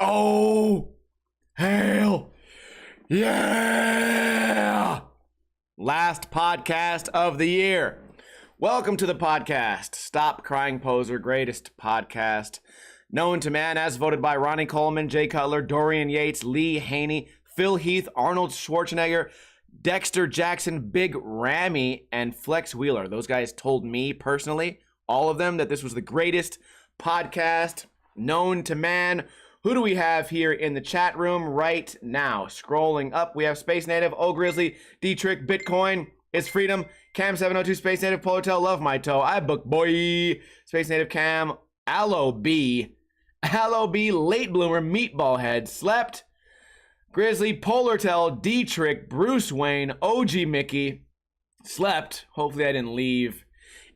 Oh, hail, yeah! Last podcast of the year. Welcome to the podcast. Stop Crying Poser, greatest podcast known to man, as voted by Ronnie Coleman, Jay Cutler, Dorian Yates, Lee Haney, Phil Heath, Arnold Schwarzenegger, Dexter Jackson, Big Rammy, and Flex Wheeler. Those guys told me personally, all of them, that this was the greatest podcast known to man. Who do we have here in the chat room right now? Scrolling up, we have Space Native, O Grizzly, D-Trick, Bitcoin, Is Freedom, Cam702, Space Native, Polotel, Love My Toe, I Book Boy, Space Native Cam, Aloe B, Late Bloomer, Meatball Head, Slept, Grizzly, Polartel, D-Trick, Bruce Wayne, OG Mickey, Slept. Hopefully I didn't leave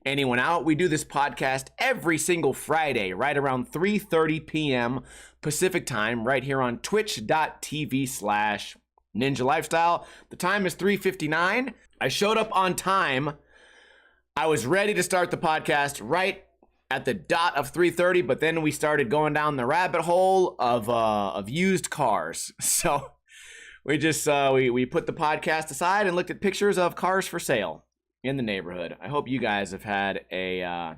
anyone out. We do this podcast every single Friday, right around 3:30 p.m. Pacific time, right here on twitch.tv/Ninja Lifestyle. The time is 3:59. I showed up on time. I was ready to start the podcast right at the dot of 3:30, but then we started going down the rabbit hole of used cars. So we just we put the podcast aside and looked at pictures of cars for sale in the neighborhood. I hope you guys have had a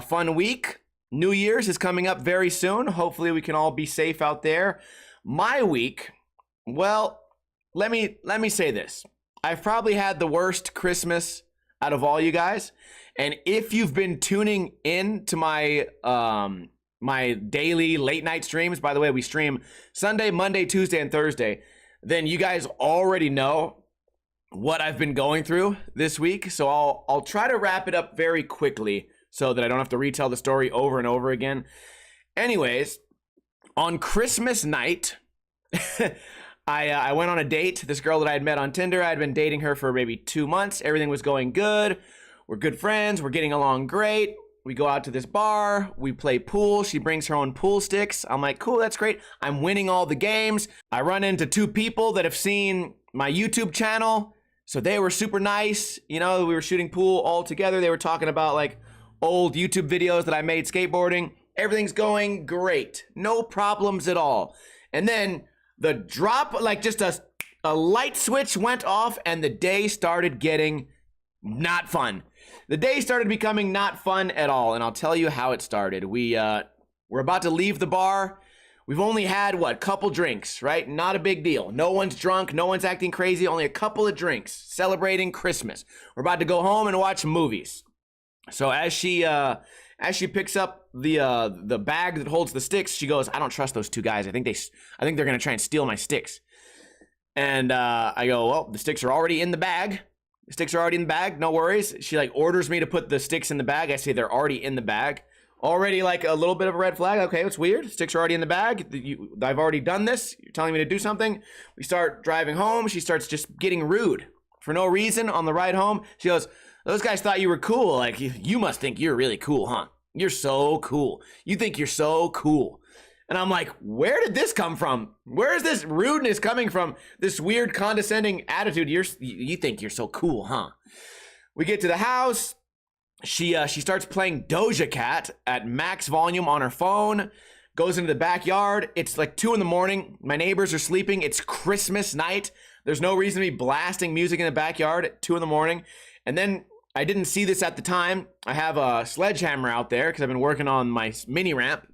fun week. New Year's is coming up very soon. Hopefully we can all be safe out there. My week, well, let me say this. I've probably had the worst Christmas out of all you guys. And if you've been tuning in to my my daily late night streams, by the way, we stream Sunday, Monday, Tuesday, and Thursday, then you guys already know what I've been going through this week. So I'll try to wrap it up very quickly so that I don't have to retell the story over and over again. Anyways, on Christmas night, I went on a date. This girl that I had met on Tinder, I had been dating her for maybe 2 months. Everything was going good. We're good friends. We're getting along great. We go out to this bar. We play pool. She brings her own pool sticks. I'm like, cool, that's great. I'm winning all the games. I run into 2 people that have seen my YouTube channel. So they were super nice. You know, we were shooting pool all together. They were talking about like old YouTube videos that I made skateboarding. Everything's going great. No problems at all. And then the drop, like just a light switch went off and the day started getting not fun. The day started becoming not fun at all, and I'll tell you how it started. We're about to leave the bar. We've only had, couple drinks, right? Not a big deal. No one's drunk. No one's acting crazy. Only a couple of drinks celebrating Christmas. We're about to go home and watch movies. So as she picks up the bag that holds the sticks, she goes, I don't trust those 2 guys. I think they're going to try and steal my sticks. And I go, well, the sticks are already in the bag. The sticks are already in the bag, no worries. She orders me to put the sticks in the bag. I say they're already in the bag. Already a little bit of a red flag. Okay, it's weird. Sticks are already in the bag. I've already done this. You're telling me to do something. We start driving home. She starts just getting rude for no reason on the ride home. She goes, those guys thought you were cool. Like, you must think you're really cool, huh? You're so cool. You think you're so cool. And I'm like, where did this come from? Where is this rudeness coming from? This weird condescending attitude. You think you're so cool, huh? We get to the house. She starts playing Doja Cat at max volume on her phone. Goes into the backyard. It's like 2 a.m. My neighbors are sleeping. It's Christmas night. There's no reason to be blasting music in the backyard at 2 a.m. And then I didn't see this at the time. I have a sledgehammer out there because I've been working on my mini ramp,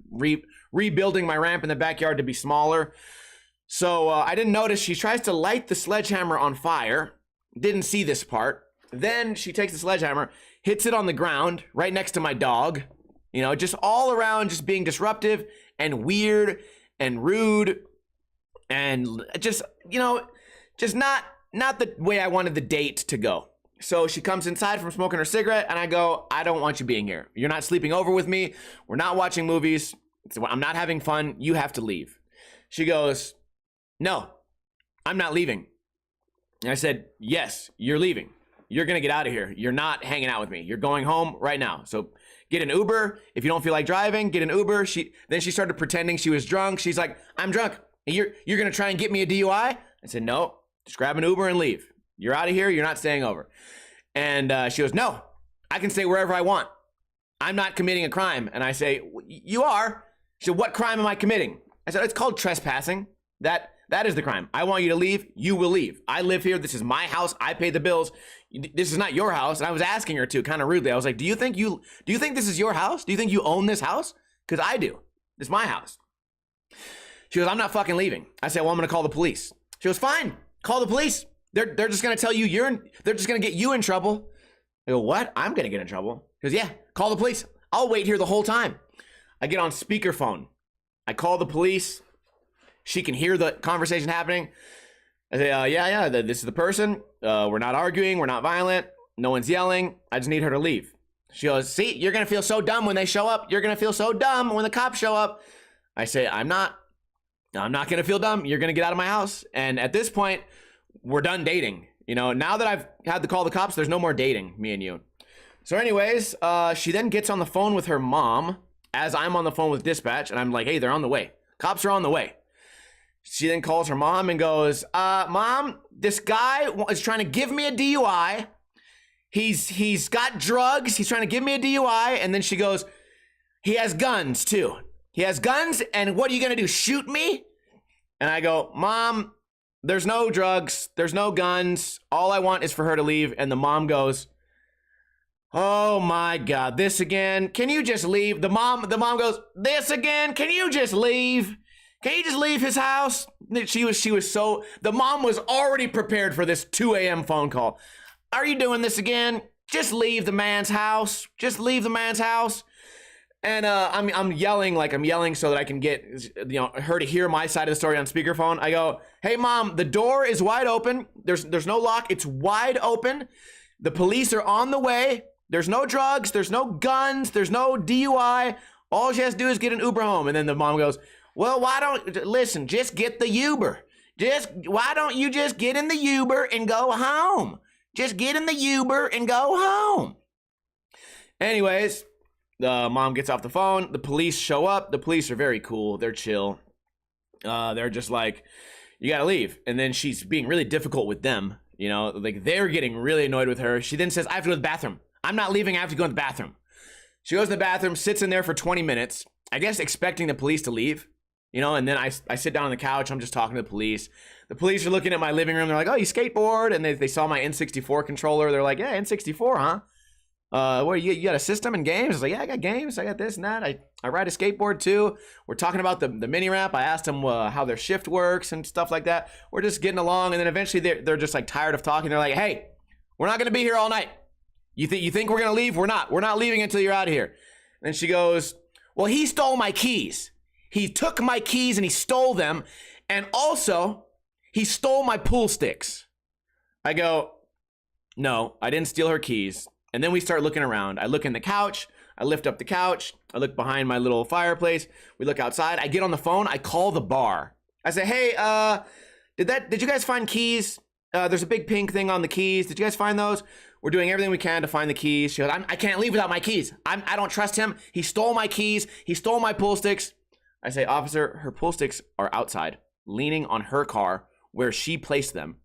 rebuilding my ramp in the backyard to be smaller. So I didn't notice. She tries to light the sledgehammer on fire. Didn't see this part. Then she takes the sledgehammer, hits it on the ground right next to my dog. You know, just all around just being disruptive and weird and rude and just, just not the way I wanted the date to go. So she comes inside from smoking her cigarette and I go, I don't want you being here. You're not sleeping over with me. We're not watching movies. I'm not having fun. You have to leave. She goes, no, I'm not leaving. And I said, yes, you're leaving. You're going to get out of here. You're not hanging out with me. You're going home right now. So get an Uber. If you don't feel like driving, get an Uber. Then she started pretending she was drunk. She's like, I'm drunk. You're going to try and get me a DUI? I said, no, just grab an Uber and leave. You're out of here. You're not staying over. And she goes, no, I can stay wherever I want. I'm not committing a crime. And I say, you are. She said, what crime am I committing? I said, it's called trespassing. That is the crime. I want you to leave. You will leave. I live here. This is my house. I pay the bills. This is not your house. And I was asking her too, kind of rudely. I was like, do you think this is your house? Do you think you own this house? Because I do. It's my house. She goes, I'm not fucking leaving. I said, well, I'm going to call the police. She goes, fine. Call the police. They're just going to tell you they're just going to get you in trouble. I go, what? I'm going to get in trouble. She goes, yeah, call the police. I'll wait here the whole time. I get on speakerphone. I call the police. She can hear the conversation happening. I say, yeah, this is the person. We're not arguing. We're not violent. No one's yelling. I just need her to leave. She goes, see, you're going to feel so dumb when they show up. You're going to feel so dumb when the cops show up. I say, I'm not going to feel dumb. You're going to get out of my house. And at this point, we're done dating. You know, now that I've had to call the cops, there's no more dating, me and you. So anyways, she then gets on the phone with her mom as I'm on the phone with dispatch. And I'm like, hey, they're on the way. Cops are on the way. She then calls her mom and goes, Mom, this guy is trying to give me a DUI. He's got drugs. He's trying to give me a DUI. And then she goes, he has guns too. He has guns. And what are you going to do? Shoot me? And I go, Mom, there's no drugs. There's no guns. All I want is for her to leave. And the mom goes, oh my God, this again. Can you just leave? The mom goes, this again. Can you just leave? Can you just leave his house? She was so, the mom was already prepared for this 2 a.m. phone call. Are you doing this again? Just leave the man's house. Just leave the man's house. And I'm yelling so that I can get her to hear my side of the story on speakerphone. I go, hey Mom, the door is wide open. There's no lock. It's wide open. The police are on the way. There's no drugs. There's no guns. There's no DUI. All she has to do is get an Uber home. And then the mom goes, well, just get the Uber. Why don't you just get in the Uber and go home? Just get in the Uber and go home. Anyways, the mom gets off the phone. The police show up. The police are very cool. They're chill. They're just like, you gotta leave. And then she's being really difficult with them. You know, like they're getting really annoyed with her. She then says, I have to go to the bathroom. I'm not leaving. I have to go to the bathroom. She goes to the bathroom, sits in there for 20 minutes, I guess expecting the police to leave. You know, and then I sit down on the couch. I'm just talking to the police. The police are looking at my living room. They're like, oh, you skateboard? And they saw my N64 controller. They're like, yeah, N64, huh? What, you got a system and games? I was like, yeah, I got games. I got this and that. I ride a skateboard too. We're talking about the mini ramp. I asked them how their shift works and stuff like that. We're just getting along. And then eventually they're just like tired of talking. They're like, hey, we're not going to be here all night. You think we're going to leave? We're not. We're not leaving until you're out of here. And she goes, well, he stole my keys. He took my keys and he stole them. And also, he stole my pool sticks. I go, no, I didn't steal her keys. And then we start looking around. I look in the couch. I lift up the couch. I look behind my little fireplace. We look outside. I get on the phone. I call the bar. I say, hey, did you guys find keys? There's a big pink thing on the keys. Did you guys find those? We're doing everything we can to find the keys. She goes, I can't leave without my keys. I don't trust him. He stole my keys. He stole my pool sticks. I say, officer, her pool sticks are outside, leaning on her car where she placed them.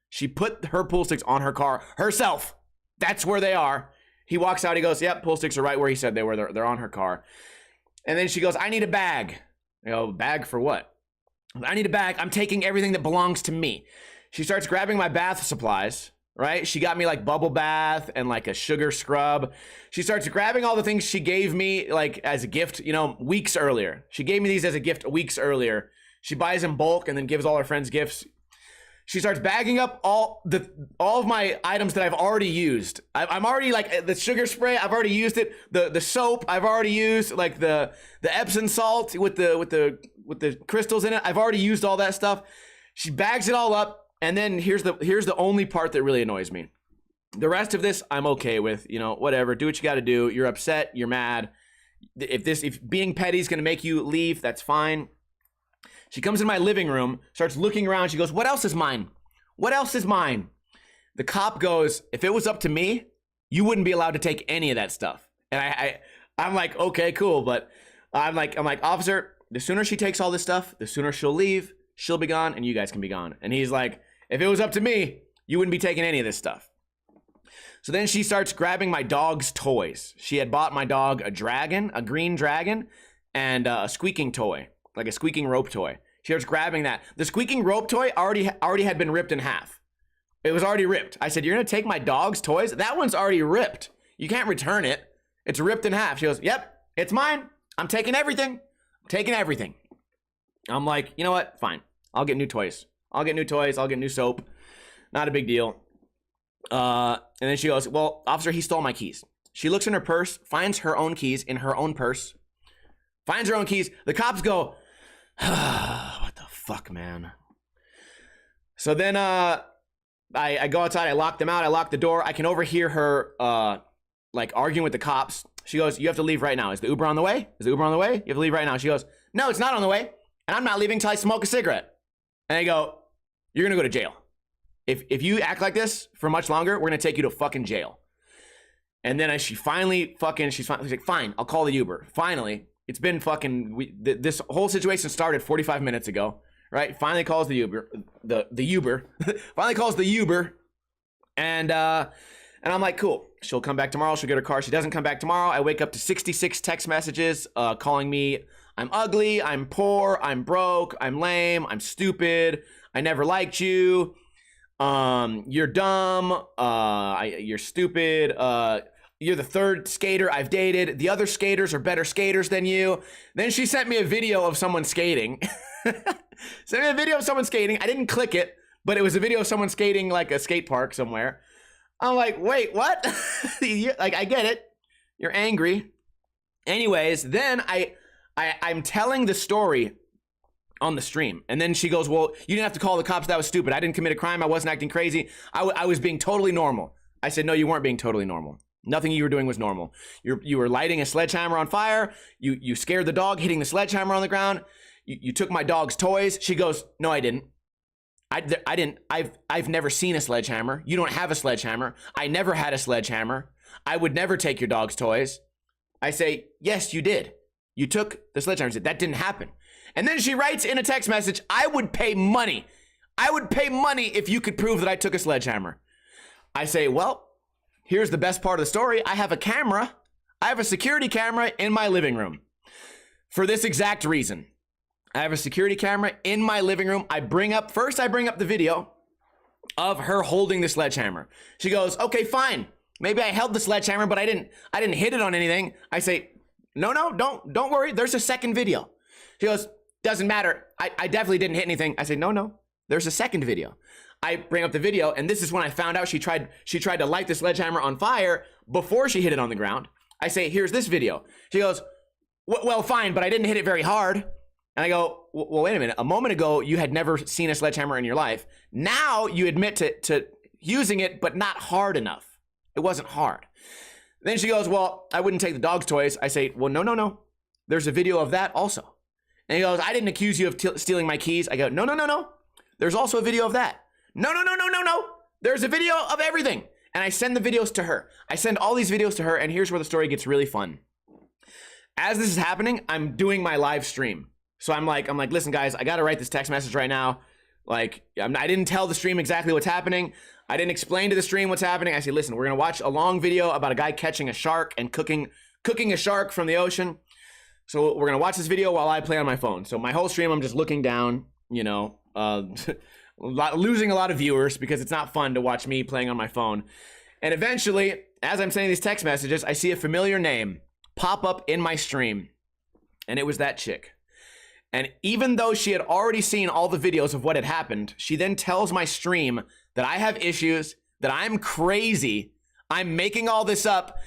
She put her pool sticks on her car herself. That's where they are. He walks out. He goes, yep, pool sticks are right where he said they were. They're on her car. And then she goes, I need a bag. I go, bag for what? I need a bag. I'm taking everything that belongs to me. She starts grabbing my bath supplies, right? She got me like bubble bath and like a sugar scrub. She starts grabbing all the things she gave me like as a gift, weeks earlier. She gave me these as a gift weeks earlier. She buys in bulk and then gives all her friends gifts. She starts bagging up all of my items that I've already used. I'm already like the sugar spray. I've already used it. The soap I've already used. Like the Epsom salt with the crystals in it. I've already used all that stuff. She bags it all up. And then here's the only part that really annoys me. The rest of this I'm okay with. Whatever. Do what you got to do. You're upset. You're mad. If being petty is gonna make you leave, that's fine. She comes in my living room, starts looking around. She goes, what else is mine? What else is mine? The cop goes, if it was up to me, you wouldn't be allowed to take any of that stuff. And I'm like, okay, cool. But I'm like, officer, the sooner she takes all this stuff, the sooner she'll leave, she'll be gone, and you guys can be gone. And he's like, if it was up to me, you wouldn't be taking any of this stuff. So then she starts grabbing my dog's toys. She had bought my dog a dragon, a green dragon, and a squeaking toy. like a squeaking rope toy. She starts grabbing that. The squeaking rope toy already had been ripped in half. It was already ripped. I said, you're gonna take my dog's toys? That one's already ripped. You can't return it. It's ripped in half. She goes, yep, it's mine. I'm taking everything. I'm taking everything. I'm like, you know what? Fine. I'll get new toys. I'll get new toys. I'll get new soap. Not a big deal. And then she goes, well, officer, he stole my keys. She looks in her purse, finds her own keys in her own purse, finds her own keys. The cops go, what the fuck, man? So then I go outside. I lock them out. I lock the door. I can overhear her like arguing with the cops. She goes, you have to leave right now. Is the Uber on the way? Is the Uber on the way? You have to leave right now. She goes, no, it's not on the way. And I'm not leaving until I smoke a cigarette. And I go, you're going to go to jail. If you act like this for much longer, we're going to take you to fucking jail. And then she's like, fine, I'll call the Uber. Finally, it's been fucking, this whole situation started 45 minutes ago, right? Finally calls the Uber, the Uber, finally calls the Uber. And I'm like, cool. She'll come back tomorrow. She'll get her car. She doesn't come back tomorrow. I wake up to 66 text messages calling me, I'm ugly, I'm poor, I'm broke, I'm lame, I'm stupid, I never liked you, you're dumb, you're stupid, you're the third skater I've dated, the other skaters are better skaters than you. Then she sent me a video of someone skating. Sent me a video of someone skating. I didn't click it, but it was a video of someone skating like a skate park somewhere. I'm like, wait, what? Like, I get it. You're angry. Anyways, then I'm telling the story on the stream. And then she goes, well, you didn't have to call the cops. That was stupid. I didn't commit a crime. I wasn't acting crazy. I was being totally normal. I said, no, you weren't being totally normal. Nothing you were doing was normal. You were lighting a sledgehammer on fire. You scared the dog, hitting the sledgehammer on the ground. You took my dog's toys. She goes, no, I didn't. I didn't. I've never seen a sledgehammer. You don't have a sledgehammer. I never had a sledgehammer. I would never take your dog's toys. I say, yes, you did. You took the sledgehammer. That didn't happen. And then she writes in a text message, I would pay money. I would pay money if you could prove that I took a sledgehammer. I say, well, here's the best part of the story. I have a camera. I have a security camera in my living room. For this exact reason. I have a security camera in my living room. I bring up the video of her holding the sledgehammer. She goes, okay, fine. Maybe I held the sledgehammer, but I didn't hit it on anything. I say, no, don't worry. There's a second video. She goes, doesn't matter. I definitely didn't hit anything. I say, no, there's a second video. I bring up the video, and this is when I found out she tried to light the sledgehammer on fire before she hit it on the ground. I say, here's this video. She goes, well, fine, but I didn't hit it very hard. And I go, well, wait a minute. A moment ago, you had never seen a sledgehammer in your life. Now you admit to using it, but not hard enough. It wasn't hard. Then she goes, well, I wouldn't take the dog's toys. I say, well, no. There's a video of that also. And he goes, I didn't accuse you of stealing my keys. I go, no. There's also a video of that. No. There's a video of everything. And I send the videos to her. I send all these videos to her, and here's where the story gets really fun. As this is happening, I'm doing my live stream. So I'm like, listen, guys, I got to write this text message right now. Like, I didn't tell the stream exactly what's happening. I didn't explain to the stream what's happening. I say, listen, we're going to watch a long video about a guy catching a shark and cooking a shark from the ocean. So we're going to watch this video while I play on my phone. So my whole stream, I'm just looking down, losing a lot of viewers because it's not fun to watch me playing on my phone. And eventually, as I'm sending these text messages, I see a familiar name pop up in my stream. And it was that chick. And even though she had already seen all the videos of what had happened, she then tells my stream that I have issues, that I'm crazy, I'm making all this up.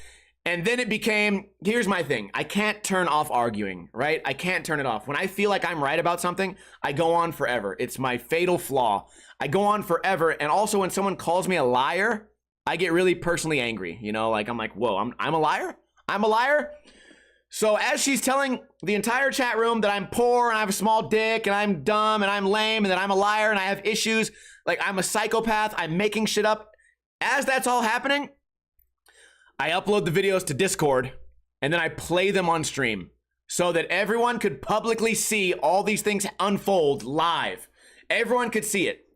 And then it became, here's my thing. I can't turn off arguing, right? I can't turn it off. When I feel like I'm right about something, I go on forever. It's my fatal flaw. I go on forever. And also when someone calls me a liar, I get really personally angry. I'm like, whoa, I'm a liar? I'm a liar? So as she's telling the entire chat room that I'm poor and I have a small dick and I'm dumb and I'm lame and that I'm a liar and I have issues, like I'm a psychopath, I'm making shit up. As that's all happening, I upload the videos to Discord and then I play them on stream so that everyone could publicly see all these things unfold live. Everyone could see it.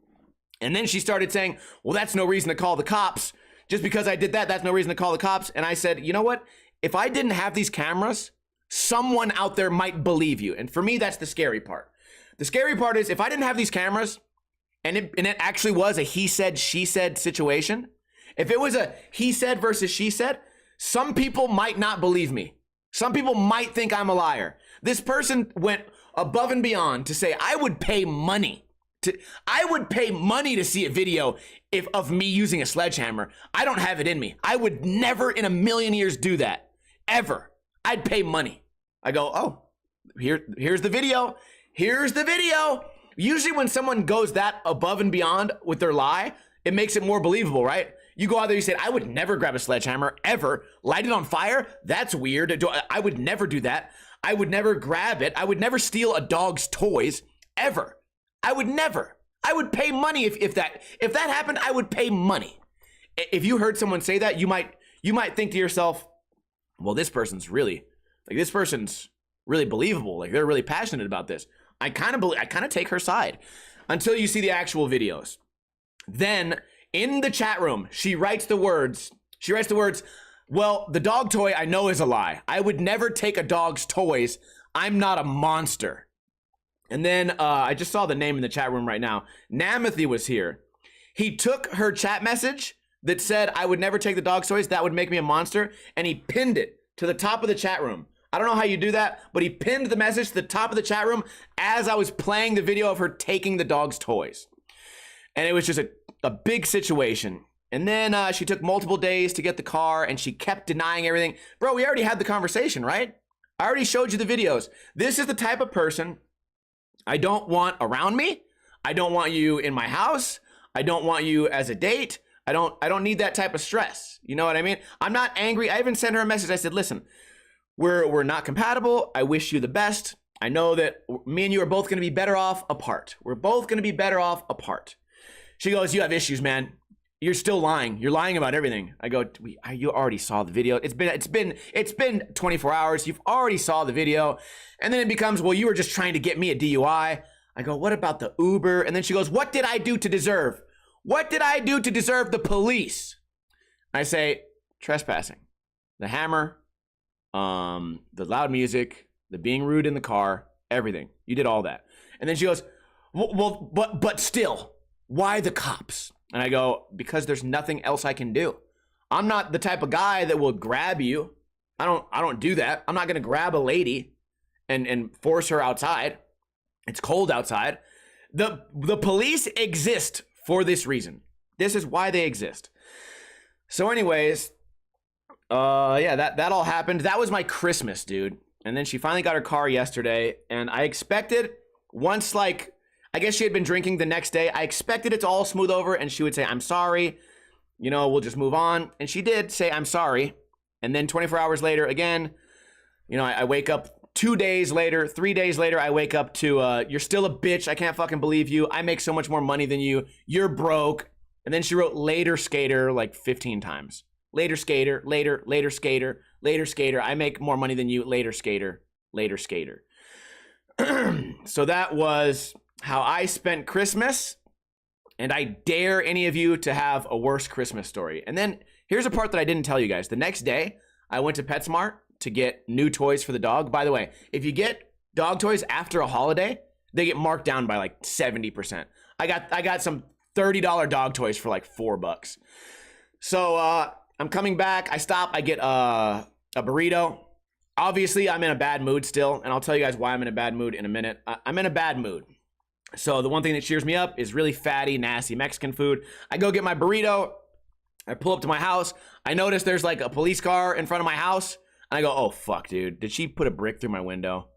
And then she started saying, well, that's no reason to call the cops. Just because I did that, that's no reason to call the cops. And I said, you know what? If I didn't have these cameras, someone out there might believe you. And for me, that's the scary part. The scary part is if I didn't have these cameras and it actually was a he said, she said situation, if it was a he said versus she said, some people might not believe me. Some people might think I'm a liar. This person went above and beyond to say, I would pay money to see a video of me using a sledgehammer. I don't have it in me. I would never in a million years do that. Ever. I'd pay money. I go, oh, here's the video. Here's the video. Usually when someone goes that above and beyond with their lie, it makes it more believable, right? You go out there, you say, I would never grab a sledgehammer, ever. Light it on fire? That's weird. I would never do that. I would never grab it. I would never steal a dog's toys, ever. I would never. I would pay money if that happened. I would pay money. If you heard someone say that, you might think to yourself, well, this person's really believable. Like they're really passionate about this. I kind of take her side until you see the actual videos. Then in the chat room, she writes the words, well, the dog toy I know is a lie. I would never take a dog's toys. I'm not a monster. And then I just saw the name in the chat room right now. Namathy was here. He took her chat message that said, I would never take the dog's toys. That would make me a monster. And he pinned it to the top of the chat room. I don't know how you do that, but he pinned the message to the top of the chat room as I was playing the video of her taking the dog's toys. And it was just a big situation. And then she took multiple days to get the car and she kept denying everything. Bro, we already had the conversation, right? I already showed you the videos. This is the type of person I don't want around me. I don't want you in my house. I don't want you as a date. I don't need that type of stress. You know what I mean? I'm not angry. I even sent her a message. I said, listen, we're not compatible. I wish you the best. I know that me and you are both going to be better off apart. We're both going to be better off apart. She goes, you have issues, man. You're still lying. You're lying about everything. I go, you already saw the video. It's been 24 hours. You've already saw the video. And then it becomes, well, you were just trying to get me a DUI. I go, what about the Uber? And then she goes, what did I do to deserve? What did I do to deserve the police? I say, trespassing, the hammer, the loud music, the being rude in the car, everything. You did all that. And then she goes, well, but still, why the cops? And I go, because there's nothing else I can do. I'm not the type of guy that will grab you. I don't do that. I'm not going to grab a lady and force her outside. It's cold outside. The police exist for this reason. This is why they exist. So anyways, yeah, that all happened. That was my Christmas, dude. And then she finally got her car yesterday, and I expected once, like, I guess she had been drinking the next day. I expected it to all smooth over and she would say, I'm sorry, you know, we'll just move on. And she did say, I'm sorry. And then 24 hours later, again, you know, I wake up 2 days later, 3 days later, I wake up to, you're still a bitch. I can't fucking believe you. I make so much more money than you. You're broke. And then she wrote later skater like 15 times. Later skater, later skater, later skater. I make more money than you. Later skater, later skater. So that was how I spent Christmas, and I dare any of you to have a worse Christmas story. And then here's a part that I didn't tell you guys. The next day, I went to PetSmart to get new toys for the dog. By the way, if you get dog toys after a holiday, they get marked down by like 70%. I got some $30 dog toys for like $4. So I'm coming back. I stop. I get a burrito. Obviously, I'm in a bad mood still, and I'll tell you guys why I'm in a bad mood in a minute. I'm in a bad mood. So the one thing that cheers me up is really fatty, nasty Mexican food. I go get my burrito. I pull up to my house. I notice there's like a police car in front of my house. And I go, oh, fuck, dude. Did she put a brick through my window?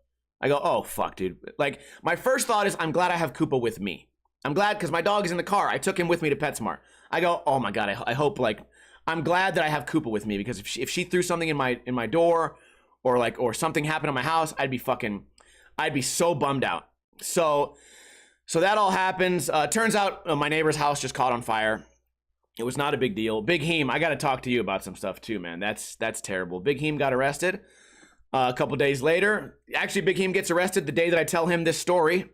I go, oh, fuck, dude. Like, my first thought is I'm glad I have Koopa with me. I'm glad because my dog is in the car. I took him with me to PetSmart. I go, oh, my God. I hope, like, I'm glad that I have Koopa with me because if she threw something in my door or something happened in my house, I'd be so bummed out. So that all happens. Turns out my neighbor's house just caught on fire. It was not a big deal. Big Heem, I got to talk to you about some stuff too, man. That's terrible. Big Heem got arrested a couple days later. Actually, Big Heem gets arrested the day that I tell him this story.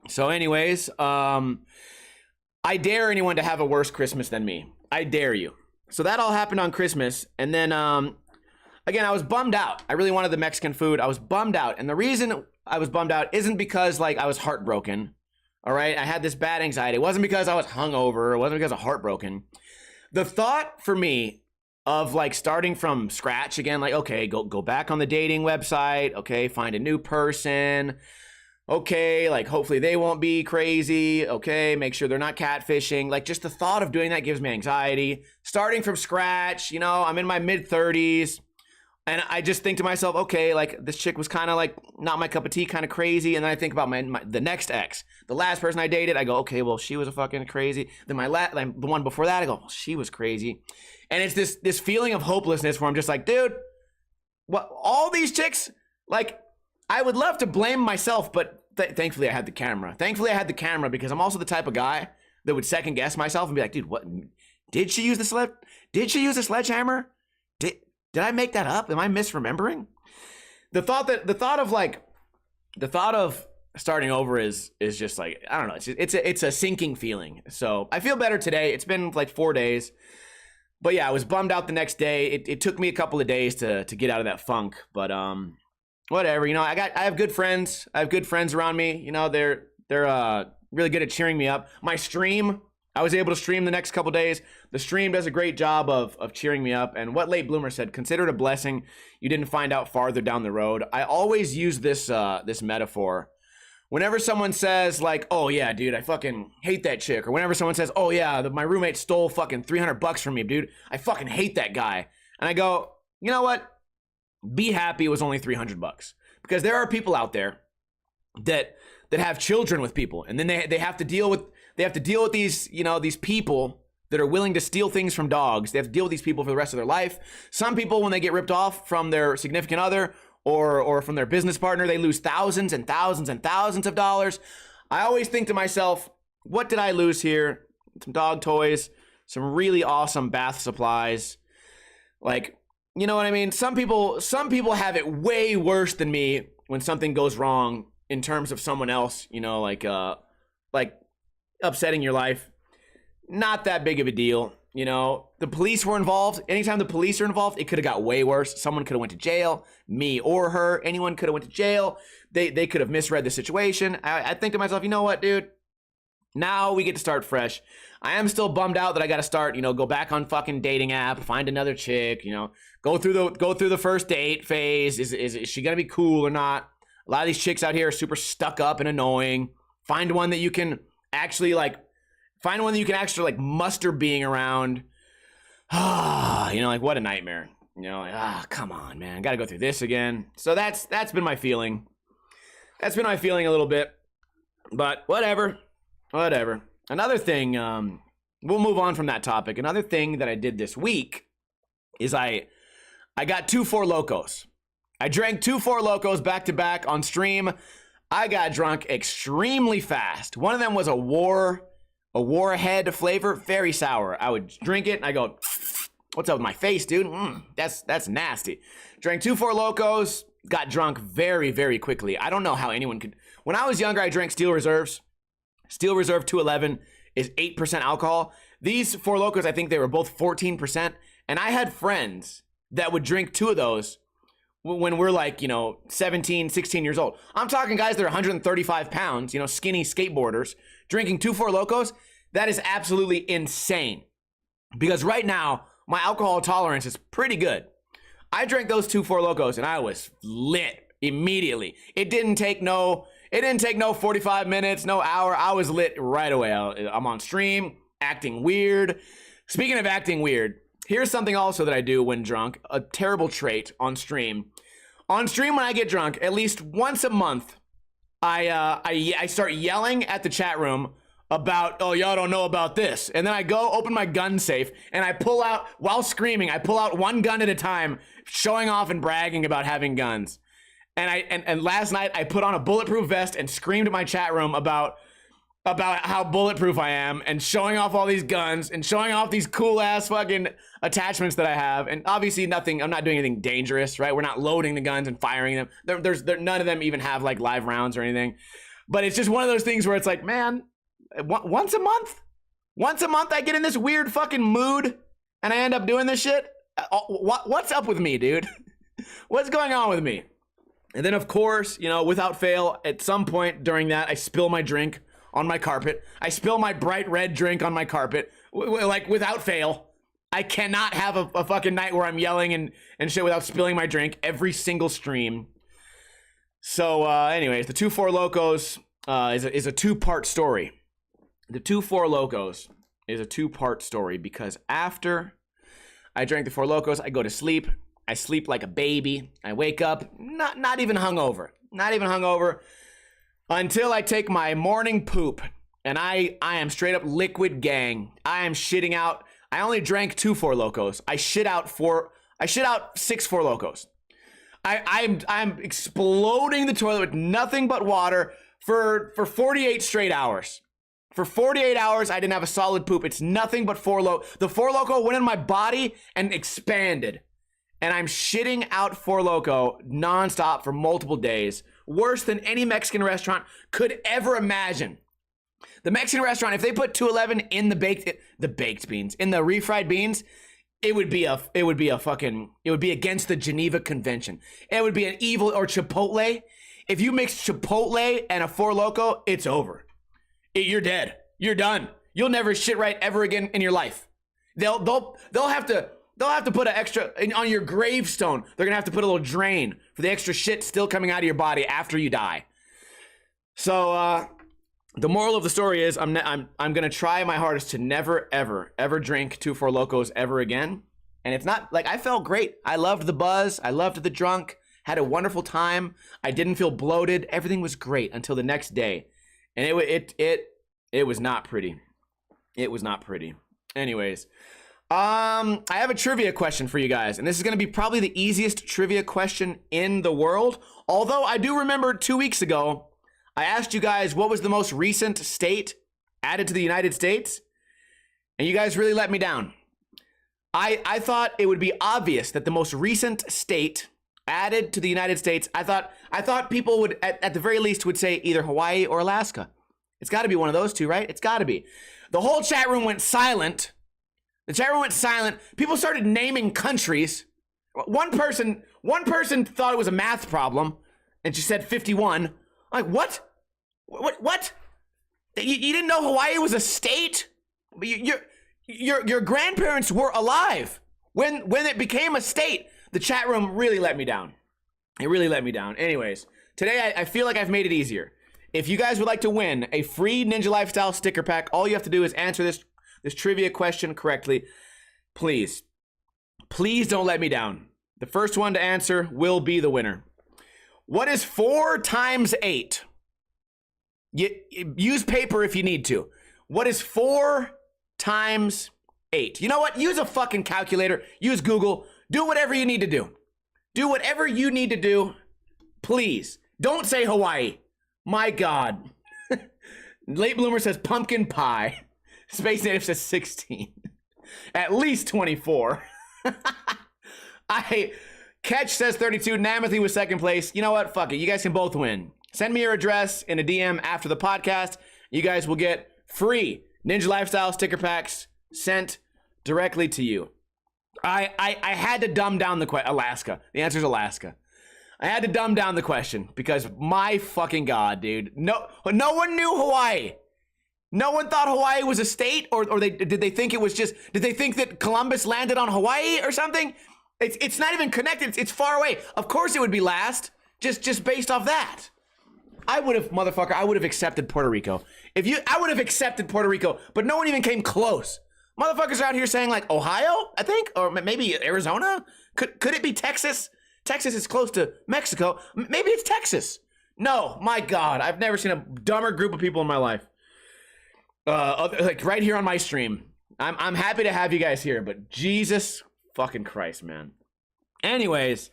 So anyways, I dare anyone to have a worse Christmas than me. I dare you. So that all happened on Christmas. And then, again, I was bummed out. I really wanted the Mexican food. I was bummed out. And the reason I was bummed out isn't because like I was heartbroken. All right. I had this bad anxiety. It wasn't because I was hungover. It wasn't because I was heartbroken. The thought for me of like starting from scratch again, like, okay, go back on the dating website. Okay. Find a new person. Okay. Like hopefully they won't be crazy. Okay. Make sure they're not catfishing. Like just the thought of doing that gives me anxiety. Starting from scratch, I'm in my mid-30s. And I just think to myself, okay, like this chick was kind of like not my cup of tea, kind of crazy. And then I think about the next ex, the last person I dated. I go, okay, well, she was a fucking crazy. Then the one before that, I go, well, she was crazy. And it's this feeling of hopelessness where I'm just like, dude, what? All these chicks, like, I would love to blame myself, but thankfully I had the camera. Thankfully I had the camera because I'm also the type of guy that would second guess myself and be like, dude, what? Did she use the sledgehammer? Did I make that up? Am I misremembering? The thought of starting over is just like, I don't know. It's a sinking feeling. So I feel better today. It's been like 4 days, but yeah, I was bummed out the next day. It took me a couple of days to get out of that funk, but whatever. I have good friends. I have good friends around me. They're really good at cheering me up. My stream, I was able to stream the next couple days. The stream does a great job of cheering me up. And what Late Bloomer said, consider it a blessing you didn't find out farther down the road. I always use this metaphor. Whenever someone says like, oh yeah, dude, I fucking hate that chick. Or whenever someone says, oh yeah, my roommate stole fucking $300 from me, dude. I fucking hate that guy. And I go, you know what? Be happy it was only $300. Because there are people out there that have children with people. And then they have to deal with these, these people that are willing to steal things from dogs. They have to deal with these people for the rest of their life. Some people, when they get ripped off from their significant other or from their business partner, they lose thousands and thousands and thousands of dollars. I always think to myself, what did I lose here? Some dog toys, some really awesome bath supplies. Like, you know what I mean? Some people have it way worse than me when something goes wrong in terms of someone else, like upsetting your life. Not that big of a deal. The police were involved. Anytime the police are involved, it could have got way worse. Someone could have went to jail, me or her. Anyone could have went to jail. They could have misread the situation. I think to myself, you know what, dude? Now we get to start fresh. I am still bummed out that I got to start, go back on fucking dating app, find another chick, go through the first date phase. Is she gonna be cool or not? A lot of these chicks out here are super stuck up and annoying. Find one that you can actually muster being around. Like what a nightmare. Come on, man. Got to go through this again. So that's been my feeling. That's been my feeling a little bit. But whatever. Another thing, we'll move on from that topic. Another thing that I did this week is I got 2 Four Locos. I drank 2 Four Locos back to back on stream. I got drunk extremely fast. One of them was a Warhead flavor, very sour. I would drink it and I go, what's up with my face, dude? That's nasty. Drank 2 Four Locos, got drunk very, very quickly. I don't know how anyone could. When I was younger, I drank Steel Reserves. Steel Reserve 211 is 8% alcohol. These Four Locos, I think they were both 14%. And I had friends that would drink 2 of those when we're like, 17, 16 years old. I'm talking guys that are 135 pounds, skinny skateboarders, drinking 2 Four Locos. That is absolutely insane. Because right now, my alcohol tolerance is pretty good. I drank those 2 Four Locos and I was lit immediately. It didn't take no 45 minutes, no hour. I was lit right away. I'm on stream, acting weird. Speaking of acting weird, here's something also that I do when drunk, a terrible trait on stream. On stream when I get drunk, at least once a month, I start yelling at the chat room about, oh, y'all don't know about this. And then I go open my gun safe and I pull out, while screaming, I pull out one gun at a time, showing off and bragging about having guns. And last night I put on a bulletproof vest and screamed at my chat room about how bulletproof I am and showing off all these guns and showing off these cool ass fucking attachments that I have. And obviously I'm not doing anything dangerous, right? We're not loading the guns and firing them. None of them even have like live rounds or anything. But it's just one of those things where it's like, man, once a month I get in this weird fucking mood and I end up doing this shit. What's up with me, dude? What's going on with me? And then, of course, you know, without fail, at some point during that, I spill my drink on my carpet. I spill my bright red drink on my carpet, like without fail. I cannot have a fucking night where I'm yelling and shit without spilling my drink every single stream. So, anyways, the two Four Locos is a two-part story. The two Four Locos is a two-part story because after I drank the Four Locos, I go to sleep. I sleep like a baby. I wake up, not even hungover. Not even hungover until I take my morning poop. And I am straight up liquid gang. I am shitting out. I only drank two Four Locos. I shit out 6 Four Locos. I'm exploding the toilet with nothing but water for 48 straight hours. For 48 hours, I didn't have a solid poop. It's nothing but Four Loko. The Four Loko went in my body and expanded. And I'm shitting out Four Loko nonstop for multiple days. Worse than any Mexican restaurant could ever imagine. The Mexican restaurant, if they put 211 in the baked beans, in the refried beans, it would be against the Geneva Convention. It would be an evil, or Chipotle. If you mix Chipotle and a Four Loko, it's over. You're dead. You're done. You'll never shit right ever again in your life. They'll have to put an extra on your gravestone. They're gonna have to put a little drain for the extra shit still coming out of your body after you die. So the moral of the story is I'm gonna try my hardest to never ever drink two Four Locos ever again. And it's not like I felt great. I loved the buzz. I loved the drunk. Had a wonderful time. I didn't feel bloated. Everything was great until the next day, and it was not pretty. It was not pretty. Anyways. I have a trivia question for you guys, and this is going to be probably the easiest trivia question in the world. Although I do remember 2 weeks ago, I asked you guys what was the most recent state added to the United States, and you guys really let me down. I thought it would be obvious that the most recent state added to the United States, I thought people would, at the very least, would say either Hawaii or Alaska. It's got to be one of those two, right? It's got to be. The whole chat room went silent. The chat room went silent. People started naming countries. One person thought it was a math problem, and she said 51. I'm like, what? What? You didn't know Hawaii was a state? Your grandparents were alive when it became a state. The chat room really let me down. It really let me down. Anyways, today I feel like I've made it easier. If you guys would like to win a free Ninja Lifestyle sticker pack, all you have to do is answer this trivia question correctly. Please don't let me down. The first one to answer will be the winner. What is 4 times 8? Use paper if you need to. What is 4 times 8? You know what? Use a fucking calculator. Use Google. Do whatever you need to do. Do whatever you need to do. Please. Don't say Hawaii. My God. Late Bloomer says pumpkin pie. Space Native says 16. At least 24. Catch says 32. Namathy was second place. You know what? Fuck it. You guys can both win. Send me your address in a DM after the podcast. You guys will get free Ninja Lifestyle sticker packs sent directly to you. I had to dumb down the question. Alaska. The answer is Alaska. I had to dumb down the question because my fucking God, dude. No one knew Hawaii. No one thought Hawaii was a state, or did they think it was just? Did they think that Columbus landed on Hawaii or something? It's not even connected. It's far away. Of course it would be last, just based off that. I would have accepted Puerto Rico. I would have accepted Puerto Rico, but no one even came close. Motherfuckers are out here saying like Ohio, I think, or maybe Arizona. Could it be Texas? Texas is close to Mexico. Maybe it's Texas. No, my God, I've never seen a dumber group of people in my life. Like right here on my stream. I'm happy to have you guys here, but Jesus fucking Christ, man. Anyways,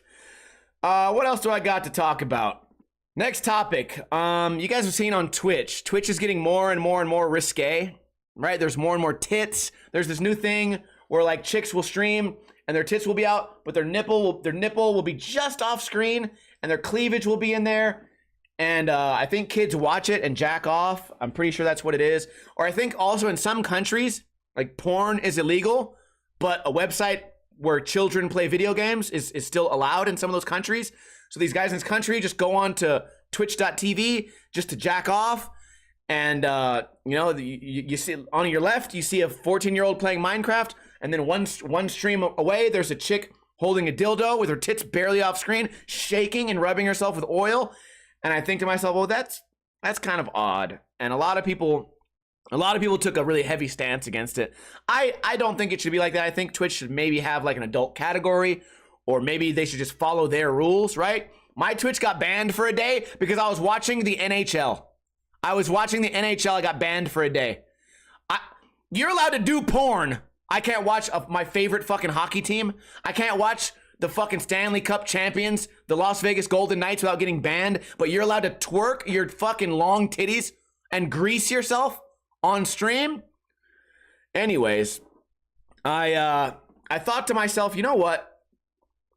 what else do I got to talk about? Next topic. You guys have seen on Twitch. Twitch is getting more and more and more risque, right? There's more and more tits. There's this new thing where like chicks will stream and their tits will be out, but their nipple will be just off screen and their cleavage will be in there. And I think kids watch it and jack off. I'm pretty sure that's what it is. Or I think also in some countries, like porn is illegal, but a website where children play video games is still allowed in some of those countries. So these guys in this country just go on to twitch.tv just to jack off. And, you see on your left, you see a 14-year-old playing Minecraft. And then one stream away, there's a chick holding a dildo with her tits barely off screen, shaking and rubbing herself with oil. And I think to myself, well, that's kind of odd. And a lot of people took a really heavy stance against it. I don't think it should be like that. I think Twitch should maybe have like an adult category, or maybe they should just follow their rules, right? My Twitch got banned for a day because I was watching the NHL. I got banned for a day. You're allowed to do porn. I can't watch my favorite fucking hockey team. I can't watch the fucking Stanley Cup champions, the Las Vegas Golden Knights, without getting banned. But you're allowed to twerk your fucking long titties and grease yourself on stream. Anyways, I thought to myself, you know what?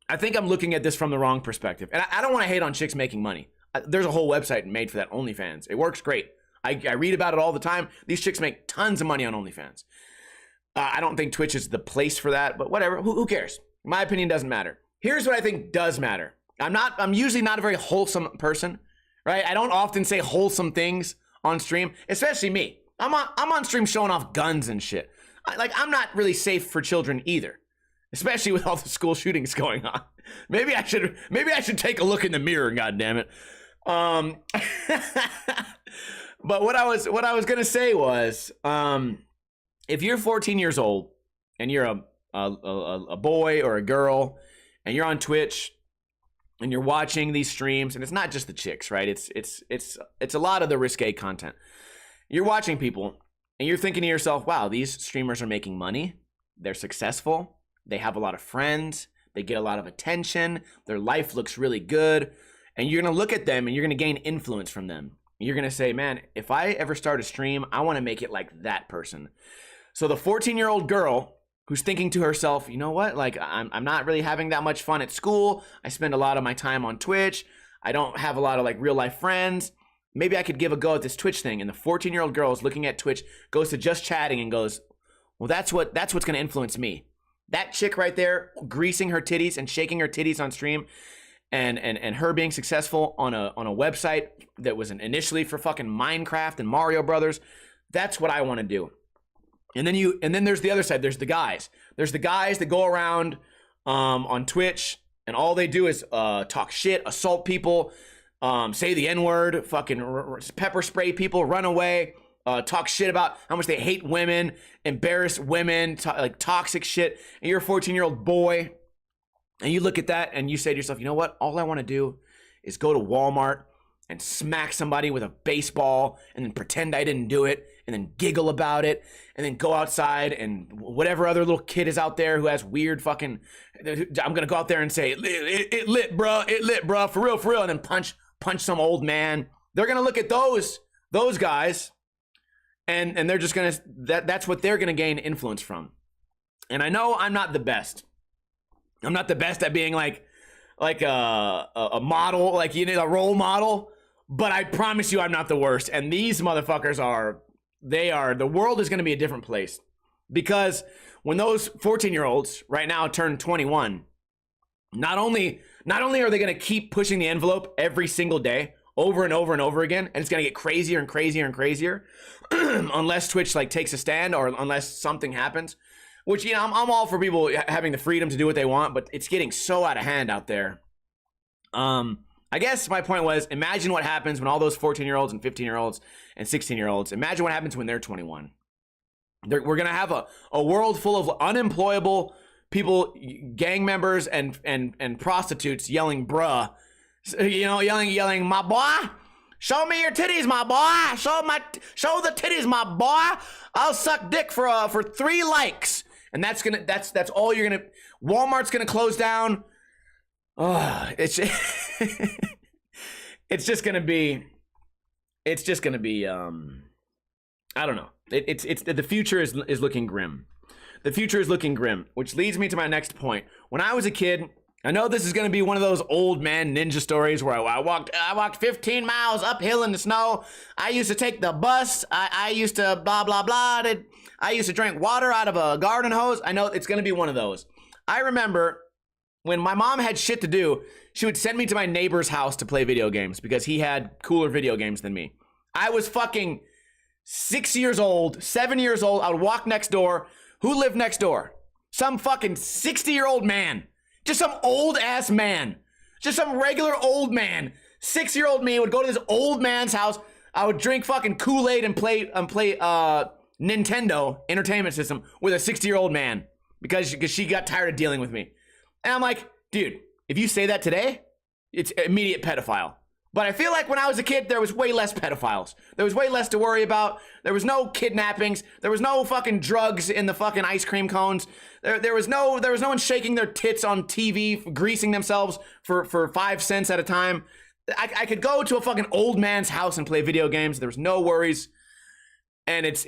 I think I'm looking at this from the wrong perspective. And I don't want to hate on chicks making money. There's a whole website made for that, OnlyFans. It works great. I read about it all the time. These chicks make tons of money on OnlyFans. I don't think Twitch is the place for that, but whatever. Who cares? My opinion doesn't matter. Here's what I think does matter. I'm usually not a very wholesome person, right? I don't often say wholesome things on stream, especially me. I'm on stream showing off guns and shit. I'm not really safe for children either, especially with all the school shootings going on. Maybe I should take a look in the mirror, God damn it. But what I was gonna say was, if you're 14 years old and you're a boy or a girl and you're on Twitch and you're watching these streams, and it's not just the chicks, right? It's a lot of the risque content. You're watching people and you're thinking to yourself, wow, these streamers are making money. They're successful. They have a lot of friends. They get a lot of attention. Their life looks really good. And you're going to look at them and you're going to gain influence from them. You're going to say, man, if I ever start a stream, I want to make it like that person. So the 14-year-old girl who's thinking to herself, you know what? Like, I'm not really having that much fun at school. I spend a lot of my time on Twitch. I don't have a lot of like real life friends. Maybe I could give a go at this Twitch thing. And the 14-year-old girl is looking at Twitch, goes to just chatting and goes, well, that's what's going to influence me. That chick right there, greasing her titties and shaking her titties on stream, and her being successful on a website that was initially for fucking Minecraft and Mario Brothers. That's what I want to do. And then there's the other side. There's the guys. There's the guys that go around on Twitch and all they do is talk shit, assault people, say the N-word, fucking pepper spray people, run away, talk shit about how much they hate women, embarrass women, like toxic shit. And you're a 14-year-old boy and you look at that and you say to yourself, you know what? All I want to do is go to Walmart and smack somebody with a baseball and then pretend I didn't do it and then giggle about it and then go outside and whatever other little kid is out there who has weird fucking, I'm going to go out there and say, it lit, bruh, for real, and then punch some old man. They're going to look at those guys and they're just going to, that's what they're going to gain influence from. And I know I'm not the best. I'm not the best at being like a model, like, you know, a role model, but I promise you I'm not the worst. And these motherfuckers the world is going to be a different place, because when those 14-year-olds right now turn 21, not only are they going to keep pushing the envelope every single day over and over and over again, and it's going to get crazier and crazier and crazier unless Twitch like takes a stand or unless something happens, which, you know, I'm all for people having the freedom to do what they want, but it's getting so out of hand out there. I guess my point was, imagine what happens when all those 14-year-olds and 15-year-olds and 16-year-olds, imagine what happens when they're 21. We're going to have a world full of unemployable people, gang members and prostitutes yelling, bruh, you know, yelling, my boy, show me your titties, my boy, show the titties, my boy, I'll suck dick for 3 likes. And that's all you're going to, Walmart's going to close down. Oh, it's just gonna be I don't know. It's the future is looking grim. The future is looking grim, which leads me to my next point. When I was a kid, I know this is gonna be one of those old man ninja stories where I walked 15 miles uphill in the snow. I used to take the bus. I used to blah blah blah. I used to drink water out of a garden hose. I know it's gonna be one of those. I remember when my mom had shit to do, she would send me to my neighbor's house to play video games because he had cooler video games than me. I was fucking 6 years old, 7 years old. I would walk next door. Who lived next door? Some fucking 60-year-old man. Just some old ass man. Just some regular old man. 6-year-old me would go to this old man's house. I would drink fucking Kool-Aid and play Nintendo Entertainment System with a 60-year-old man because she got tired of dealing with me. And I'm like, dude, if you say that today, it's immediate pedophile. But I feel like when I was a kid, there was way less pedophiles. There was way less to worry about. There was no kidnappings. There was no fucking drugs in the fucking ice cream cones. There was no one shaking their tits on TV, greasing themselves for 5 cents at a time. I could go to a fucking old man's house and play video games. There was no worries. And it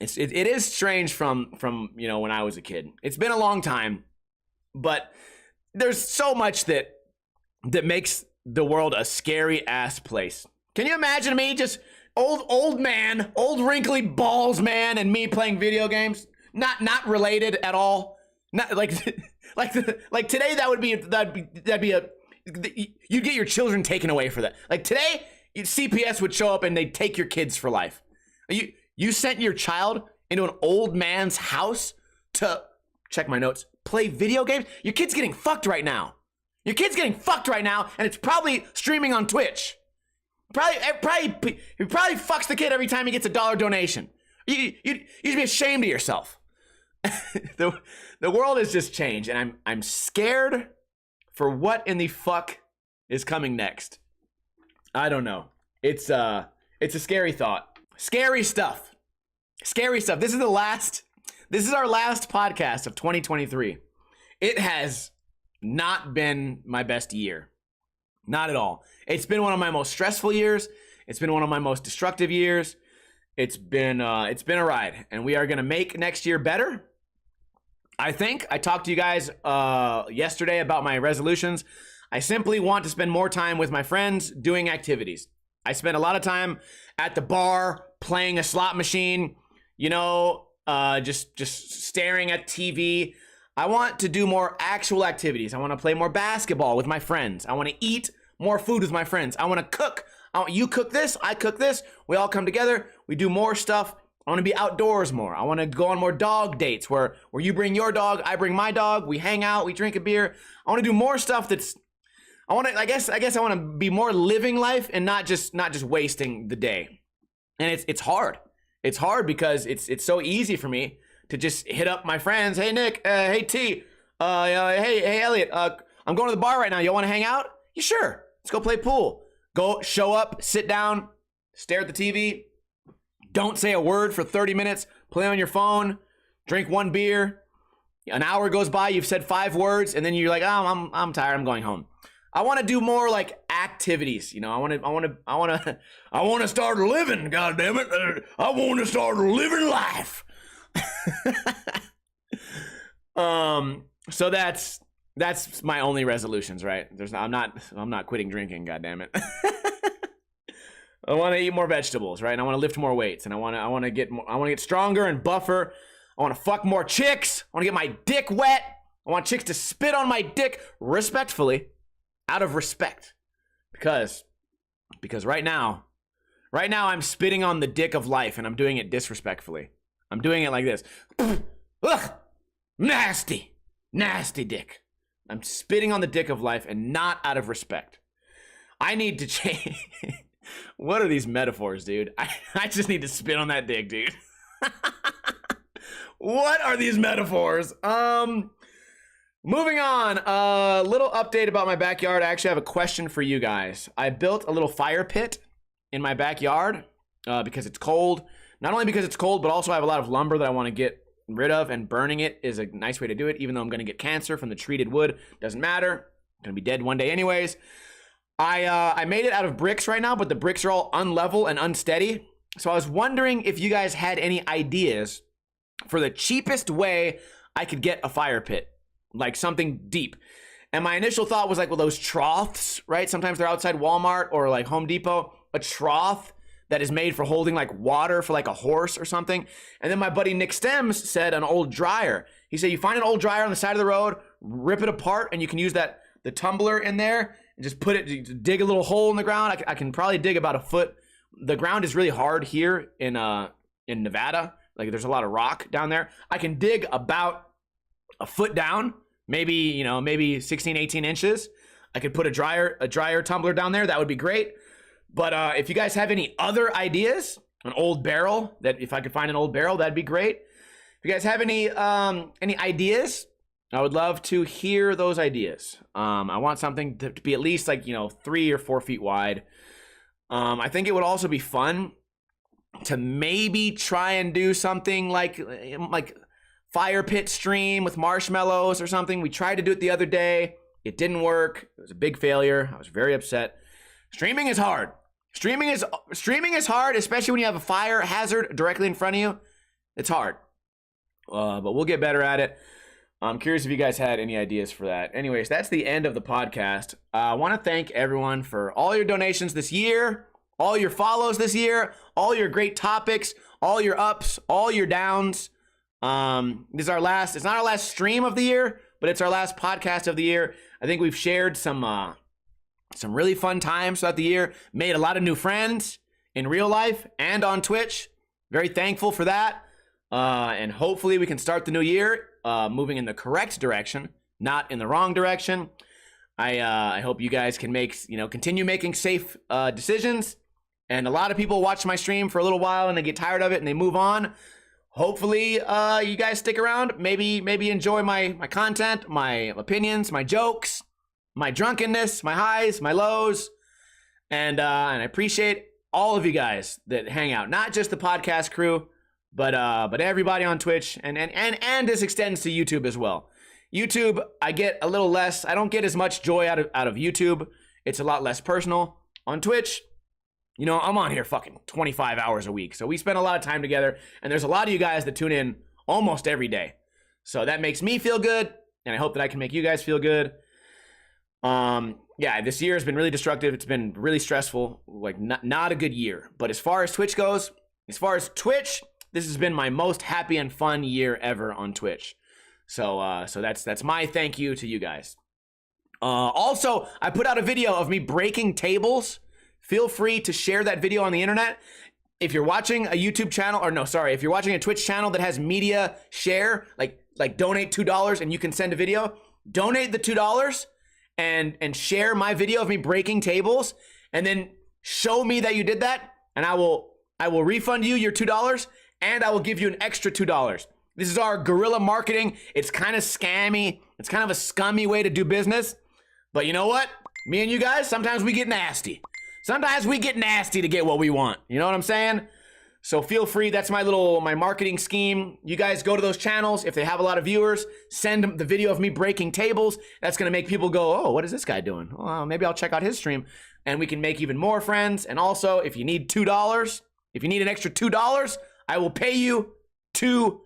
is strange from when I was a kid. It's been a long time, but there's so much that makes the world a scary ass place. Can you imagine me just old man, old wrinkly balls man, and me playing video games? Not related at all. Not like today that'd be you'd get your children taken away for that. Like today, CPS would show up and they'd take your kids for life. You sent your child into an old man's house to, check my notes, play video games? Your kid's getting fucked right now. Your kid's getting fucked right now, and it's probably streaming on Twitch. He probably fucks the kid every time he gets a $1 donation. You should be ashamed of yourself. The world has just changed, and I'm scared for what in the fuck is coming next. I don't know. It's a scary thought. Scary stuff. Scary stuff. This is our last podcast of 2023. It has not been my best year. Not at all. It's been one of my most stressful years. It's been one of my most destructive years. It's been a ride, and we are going to make next year better. I think I talked to you guys yesterday about my resolutions. I simply want to spend more time with my friends doing activities. I spend a lot of time at the bar playing a slot machine, just staring at TV. I want to do more actual activities. I want to play more basketball with my friends. I want to eat more food with my friends. I want to cook. You cook this, I cook this. We all come together. We do more stuff. I want to be outdoors more. I want to go on more dog dates where you bring your dog, I bring my dog. We hang out, we drink a beer. I want to do more stuff I guess I want to be more living life and not just wasting the day. And it's hard. It's hard because it's so easy for me to just hit up my friends. Hey, Nick. Hey, T. Hey, Elliot. I'm going to the bar right now. Y'all want to hang out? Yeah, sure. Let's go play pool. Go, show up, sit down, stare at the TV. Don't say a word for 30 minutes. Play on your phone. Drink one beer. An hour goes by. You've said 5 words, and then you're like, "Oh, I'm tired. I'm going home." I want to do more like activities. I want to start living. God damn it! I want to start living life. So that's my only resolutions, right? I'm not quitting drinking, god damn it. I want to eat more vegetables, right? And I want to lift more weights, and I want to get stronger and buffer. I want to fuck more chicks. I want to get my dick wet. I want chicks to spit on my dick respectfully, out of respect. Because right now I'm spitting on the dick of life, and I'm doing it disrespectfully. I'm doing it like this. Ugh, nasty dick. I'm spitting on the dick of life and not out of respect. I need to change. What are these metaphors, dude? I just need to spit on that dick, dude. What are these metaphors? Moving on. A little update about my backyard. I actually have a question for you guys. I built a little fire pit in my backyard because it's cold. Not only because it's cold, but also I have a lot of lumber that I want to get rid of, and burning it is a nice way to do it, even though I'm going to get cancer from the treated wood. Doesn't matter. I'm going to be dead one day anyways. I made it out of bricks right now, but the bricks are all unlevel and unsteady. So I was wondering if you guys had any ideas for the cheapest way I could get a fire pit, like something deep. And my initial thought was like, well, those troughs, right? Sometimes they're outside Walmart or like Home Depot. A trough that is made for holding like water for like a horse or something. And then my buddy Nick Stems said an old dryer. He said you find an old dryer on the side of the road, rip it apart, and you can use the tumbler in there and just put it, dig a little hole in the ground. I can probably dig about a foot. The ground is really hard here in Nevada. Like there's a lot of rock down there. I can dig about a foot down, maybe 16, 18 inches. I could put a dryer tumbler down there. That would be great. But if you guys have any other ideas, an old barrel, that if I could find an old barrel, that'd be great. If you guys have any ideas, I would love to hear those ideas. I want something to be at least like 3 or 4 feet wide. I think it would also be fun to maybe try and do something like fire pit stream with marshmallows or something. We tried to do it the other day. It didn't work. It was a big failure. I was very upset. Streaming is hard. Streaming is hard, especially when you have a fire hazard directly in front of you. It's hard. But we'll get better at it. I'm curious if you guys had any ideas for that. Anyways, that's the end of the podcast. I want to thank everyone for all your donations this year, all your follows this year, all your great topics, all your ups, all your downs. This is our last, it's not our last stream of the year, but it's our last podcast of the year. I think we've shared some really fun times throughout the year, made a lot of new friends in real life and on Twitch. Very thankful for that. And hopefully we can start the new year moving in the correct direction, not in the wrong direction. I hope you guys can continue making safe decisions. And a lot of people watch my stream for a little while and they get tired of it and they move on. Hopefully you guys stick around, maybe enjoy my content, my opinions, my jokes, my drunkenness, my highs, my lows. And I appreciate all of you guys that hang out, not just the podcast crew, but everybody on Twitch, and this extends to YouTube as well. YouTube, I get a little less. I don't get as much joy out of YouTube. It's a lot less personal. On Twitch, I'm on here fucking 25 hours a week, so we spend a lot of time together. And there's a lot of you guys that tune in almost every day, so that makes me feel good, and I hope that I can make you guys feel good. Yeah, this year has been really destructive. It's been really stressful. Like not a good year. But as far as Twitch goes, this has been my most happy and fun year ever on Twitch. So that's my thank you to you guys. Also, I put out a video of me breaking tables. Feel free to share that video on the internet. If you're watching a YouTube channel, if you're watching a Twitch channel that has media share, like donate $2 and you can send a video, donate the $2 and share my video of me breaking tables, and then show me that you did that, and I will refund you your $2, and I will give you an extra $2. This is our guerrilla marketing. It's kind of scammy. It's kind of a scummy way to do business. But you know what? Me and you guys, sometimes we get nasty. Sometimes we get nasty to get what we want. You know what I'm saying? So feel free. That's my marketing scheme. You guys go to those channels. If they have a lot of viewers, send them the video of me breaking tables. That's going to make people go, oh, what is this guy doing? Well, maybe I'll check out his stream. And we can make even more friends. And also, if you need $2, if you need an extra $2, I will pay you $2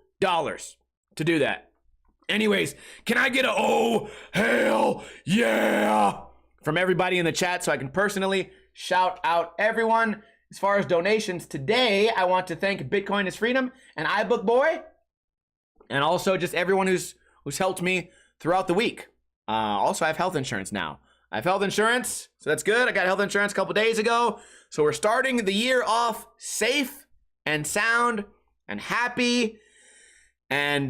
to do that. Anyways, can I get a oh, hell yeah from everybody in the chat so I can personally shout out everyone? As far as donations today, I want to thank Bitcoin is Freedom and iBookBoy, and also just everyone who's helped me throughout the week. Also, I have health insurance now. I have health insurance, so that's good. I got health insurance a couple days ago, so we're starting the year off safe and sound and happy, and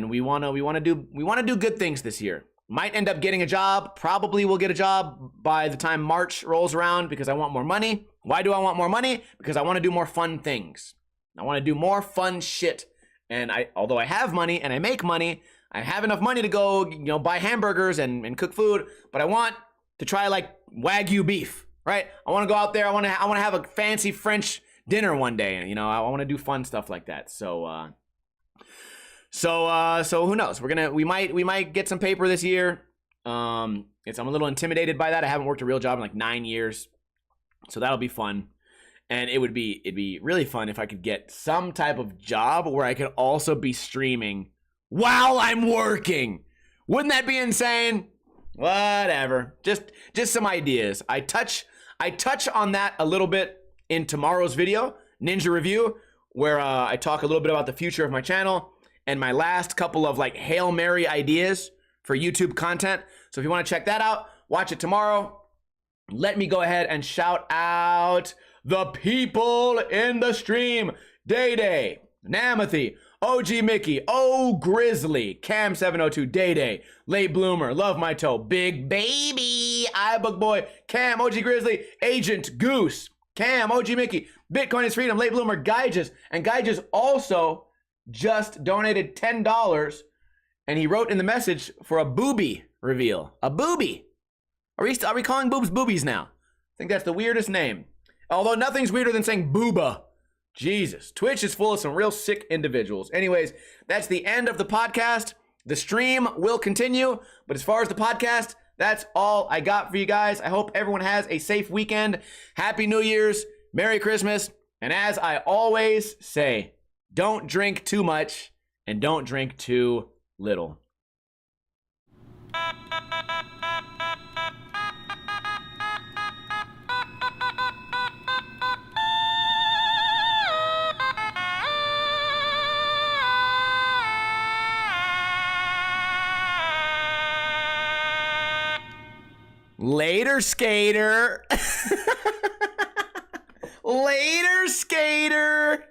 we want to do good things this year. Might end up getting a job. Probably will get a job by the time March rolls around because I want more money. Why do I want more money? Because I want to do more fun things. I want to do more fun shit. And although I have money and I make money, I have enough money to go, buy hamburgers and cook food. But I want to try like Wagyu beef, right? I want to go out there. I want to have a fancy French dinner one day. I want to do fun stuff like that. So who knows? We might get some paper this year. I'm a little intimidated by that. I haven't worked a real job in like 9 years. So that'll be fun. And it'd be really fun if I could get some type of job where I could also be streaming while I'm working. Wouldn't that be insane? Whatever. Just some ideas. I touch on that a little bit in tomorrow's video, Ninja Review, where I talk a little bit about the future of my channel and my last couple of like Hail Mary ideas for YouTube content. So if you want to check that out, watch it tomorrow. Let me go ahead and shout out the people in the stream. Day Day, Namathy, OG Mickey, O Grizzly, Cam702, Day Day, Late Bloomer, Love My Toe, Big Baby, iBook Boy, Cam, OG Grizzly, Agent Goose, Cam, OG Mickey, Bitcoin is Freedom, Late Bloomer, Gyges, and Gyges also just donated $10, and he wrote in the message for a booby reveal. A booby. Are we calling boobs boobies now? I think that's the weirdest name. Although nothing's weirder than saying booba. Jesus, Twitch is full of some real sick individuals. Anyways, that's the end of the podcast. The stream will continue, but as far as the podcast, that's all I got for you guys. I hope everyone has a safe weekend. Happy New Year's, Merry Christmas, and as I always say, don't drink too much and don't drink too little. Later, skater. Later, skater.